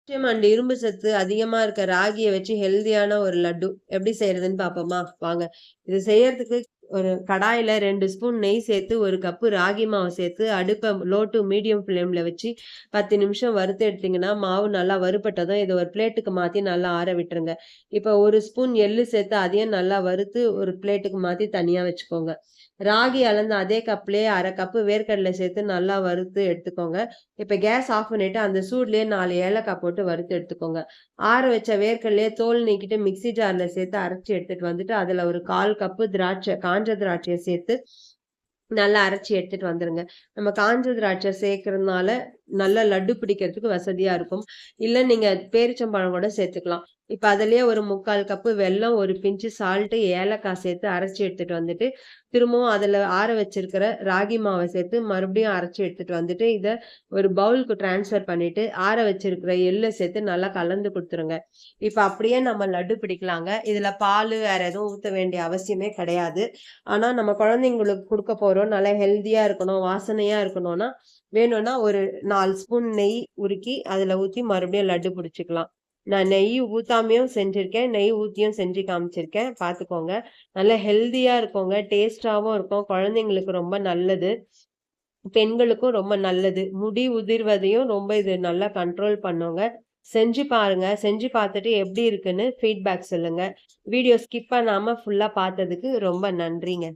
நிச்சயமா அந்த இரும்பு சத்து அதிகமா இருக்க ராகிய வச்சு ஹெல்தியான ஒரு லட்டு எப்படி செய்யறதுன்னு பார்ப்போமா? வாங்க. இது செய்யறதுக்கு ஒரு கடாயில 2 ஸ்பூன் நெய் சேர்த்து, 1 கப்பு ராகி மாவு சேர்த்து, அடுப்ப லோ டூ மீடியம் ஃப்ளேம்ல வச்சு 10 நிமிஷம் வறுத்து எடுத்தீங்கன்னா, மாவு நல்லா வறுபட்டதும் இத ஒரு பிளேட்டுக்கு மாத்தி நல்லா ஆற விட்டுருங்க. இப்ப 1 ஸ்பூன் எள்ளு சேர்த்து அதையும் நல்லா வறுத்து ஒரு பிளேட்டுக்கு மாத்தி தனியா வச்சுக்கோங்க. ராகி அளந்த அதே கப்லயே 1/2 கப்பு வேர்க்கடலை சேர்த்து நல்லா வறுத்து எடுத்துக்கோங்க. இப்ப கேஸ் ஆஃப் பண்ணிட்டு அந்த சூட்லயே 4 ஏலக்காய் போட்டு வறுத்து எடுத்துக்கோங்க. ஆற வச்ச வேர்க்கடலைய தோல் நீக்கிட்டு மிக்ஸி ஜார்ல சேர்த்து அரைச்சு எடுத்துட்டு வந்துட்டு, அதுல ஒரு 1/4 கப்பு காஞ்ச திராட்சைய சேர்த்து நல்லா அரைச்சு எடுத்துட்டு வந்துருங்க. நம்ம காஞ்ச திராட்சை சேர்க்கறதுனால நல்லா லட்டு பிடிக்கிறதுக்கு வசதியா இருக்கும். இல்ல நீங்க பேரிச்சம்பழம் கூட சேர்த்துக்கலாம். இப்ப அதிலேயே ஒரு 3/4 கப்பு வெல்லம், ஒரு பிஞ்ச் சால்ட், ஏலக்காய் சேர்த்து அரைச்சு எடுத்துட்டு வந்துட்டு, திரும்பவும் அதுல ஆற வச்சிருக்கிற ராகி மாவ சேர்த்து மறுபடியும் அரைச்சு எடுத்துட்டு வந்துட்டு, இத ஒரு பவுலுக்கு ட்ரான்ஸ்ஃபர் பண்ணிட்டு, ஆற வச்சிருக்கிற எள்ள சேர்த்து நல்லா கலந்து குடுத்துருங்க. இப்ப அப்படியே நம்ம லட்டு பிடிக்கலாங்க. இதுல பாலு வேற எதுவும் ஊத்த வேண்டிய அவசியமே கிடையாது. ஆனா நம்ம குழந்தைங்களுக்கு குடுக்க போறோம். நல்லா ஹெல்தியா இருக்கணும், வாசனையா இருக்கணும்னா, வேணும்னா ஒரு 4 ஸ்பூன் நெய் உருக்கி அதுல ஊத்தி மறுபடியும் லட்டு புடிச்சுக்கலாம். நான் நெய் ஊத்தாமயும் செஞ்சிருக்கேன். நெய் ஊத்தியும் செஞ்சு காமிச்சிருக்கேன். பார்த்துக்கோங்க. நல்லா ஹெல்தியா இருக்குங்க. டேஸ்ட்டாவும் இருக்கும். குழந்தைங்களுக்கு ரொம்ப நல்லது. பெண்களுக்கும் ரொம்ப நல்லது. முடி உதிர்வதையும் ரொம்ப இது நல்லா கண்ட்ரோல் பண்ணுங்க. செஞ்சு பாருங்க. செஞ்சு பார்த்துட்டு எப்படி இருக்குன்னு ஃபீட்பேக் சொல்லுங்க. வீடியோ ஸ்கிப் பண்ணாம ஃபுல்லா பார்த்ததுக்கு ரொம்ப நன்றிங்க.